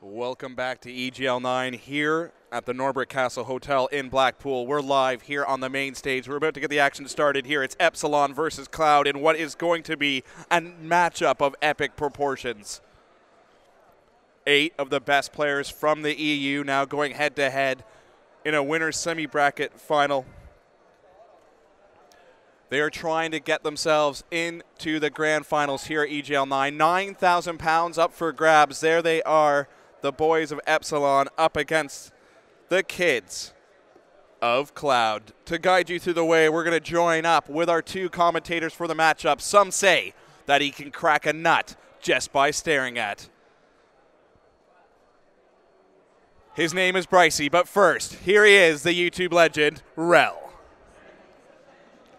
Welcome back to EGL9 here at the Norbreck Castle Hotel in Blackpool. We're live here on the main stage. We're about to get the action started here. It's Epsilon versus Cloud in what is going to be a matchup of epic proportions. 8 of the best players from the EU now going head-to-head in a winner's semi-bracket final. They are trying to get themselves into the grand finals here at EGL9. £9,000 up for grabs. There they are, the boys of Epsilon up against the kids of Cloud. To guide you through the way, we're going to join up with our 2 commentators for the matchup. Some say that he can crack a nut just by staring at. His name is Brycey, but first, here he is, the YouTube legend, Rel.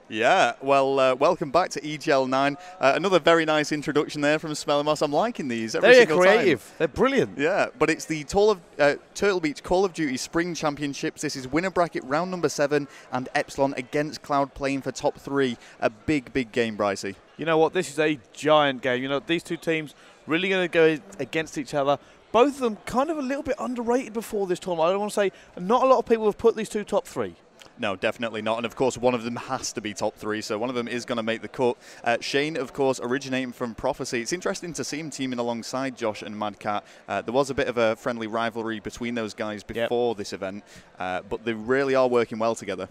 Yeah, well, welcome back to EGL9. Another very nice introduction there from Smellamos. I'm liking these every single time. They're creative. They're brilliant. Yeah, but it's the Turtle Beach Call of Duty Spring Championships. This is winner bracket round number 7, and Epsilon against Cloud playing for top 3. A big, big game, Brycey. You know what? This is a giant game. You know, these two teams really going to go against each other. Both of them kind of a little bit underrated before this tournament. I don't want to say not a lot of people have put these two top 3. No, definitely not. And, of course, one of them has to be top 3, so one of them is going to make the cut. Shane, of course, originating from Prophecy. It's interesting to see him teaming alongside Josh and Mad Cat. There was a bit of a friendly rivalry between those guys before this event, but they really are working well together.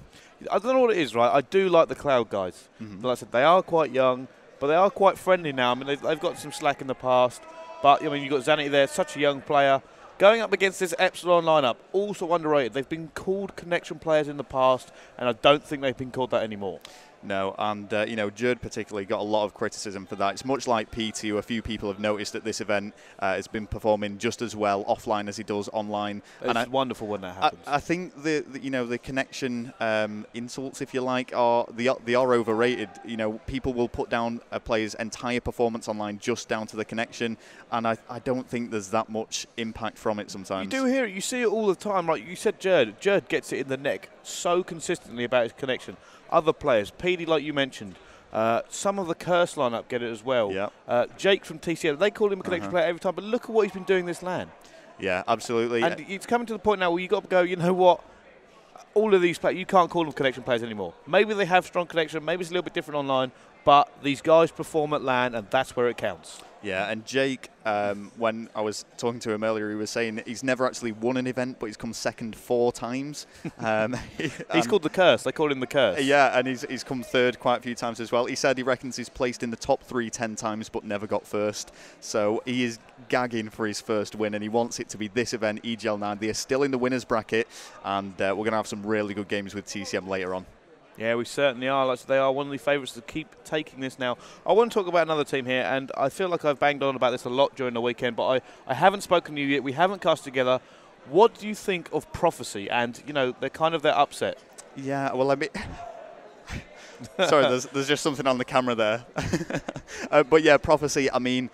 I don't know what it is, right? I do like the Cloud guys. But like I said, they are quite young, but they are quite friendly now. I mean, they've got some slack in the past. But, I mean, you've got Zanity there, such a young player. Going up against this Epsilon lineup, also underrated. They've been called connection players in the past, and I don't think they've been called that anymore. No, and, you know, Jerd particularly got a lot of criticism for that. It's much like PT, who a few people have noticed at this event has been performing just as well offline as he does online. It's wonderful when that happens. I think the connection insults, if you like, they are overrated. You know, people will put down a player's entire performance online just down to the connection, and I don't think there's that much impact from it sometimes. You do hear it. You see it all the time. Like you said, Jerd. Jerd gets it in the neck so consistently about his connection. Other players, PD, like you mentioned, some of the Curse lineup get it as well. Yep. Jake from TCL, they call him a connection player every time, but look at what he's been doing this LAN. Yeah, absolutely. And it's coming to the point now where you've got to go, you know what, all of these players, you can't call them connection players anymore. Maybe they have strong connection, maybe it's a little bit different online, but these guys perform at LAN, and that's where it counts. Yeah, and Jake, when I was talking to him earlier, he was saying he's never actually won an event, but he's come second 4 times. He's called the Curse. They call him the Curse. Yeah, and he's come third quite a few times as well. He said he reckons he's placed in the top 3 10 times, but never got first. So he is gagging for his first win, and he wants it to be this event, EGL9. They are still in the winners bracket, and we're going to have some really good games with TCM later on. Yeah, we certainly are. Like, they are one of the favourites to keep taking this now. I want to talk about another team here, and I feel like I've banged on about this a lot during the weekend, but I haven't spoken to you yet. We haven't cast together. What do you think of Prophecy? And, you know, they're kind of their upset. Yeah, well, I mean... Sorry, there's just something on the camera there. But yeah, Prophecy, I mean,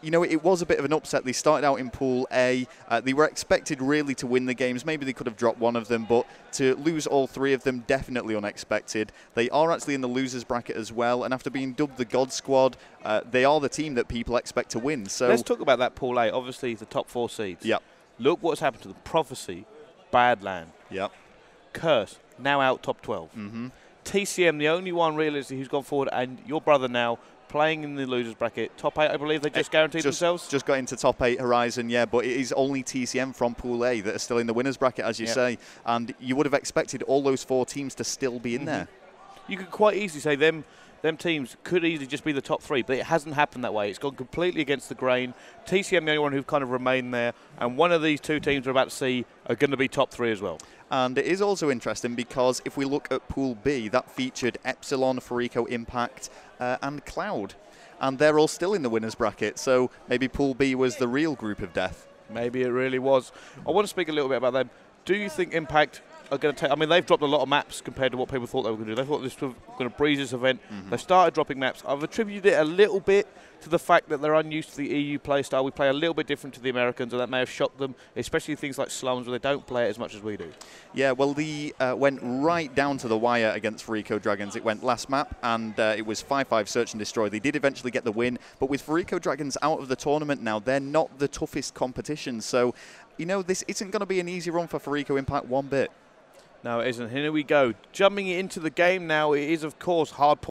you know, it was a bit of an upset. They started out in Pool A. They were expected really to win the games. Maybe they could have dropped one of them, but to lose all 3 of them, definitely unexpected. They are actually in the losers bracket as well, and after being dubbed the God Squad, they are the team that people expect to win. So let's talk about that Pool A. Obviously, the top 4 seeds. Yep. Look what's happened to them. Prophecy, bad LAN. Yep. Curse, now out top 12. TCM, the only one realistically who's gone forward, and your brother now playing in the losers bracket. Top 8, I believe they just guaranteed themselves? Just got into top 8 Horizon, yeah, but it is only TCM from Pool A that are still in the winners bracket, as you say. And you would have expected all those 4 teams to still be in there. You could quite easily say them teams could easily just be the top 3, but it hasn't happened that way. It's gone completely against the grain. TCM, the only one who've kind of remained there, and one of these 2 teams we're about to see are going to be top 3 as well. And it is also interesting because if we look at Pool B, that featured Epsilon, Farico, Impact, and Cloud. And they're all still in the winners bracket, so maybe Pool B was the real group of death. Maybe it really was. I want to speak a little bit about them. Do you think Impact are going to take... I mean, they've dropped a lot of maps compared to what people thought they were going to do. They thought this was going to breeze this event. They started dropping maps. I've attributed it a little bit to the fact that they're unused to the EU play style. We play a little bit different to the Americans, and that may have shocked them, especially things like slums where they don't play it as much as we do. Yeah, well, the went right down to the wire against Farico Dragons. It went last map, and it was 5-5 search and destroy. They did eventually get the win, but with Farico Dragons out of the tournament now, they're not the toughest competition. So, you know, this isn't going to be an easy run for Farico Impact one bit. No, it isn't. Here we go. Jumping into the game now, it is, of course, hard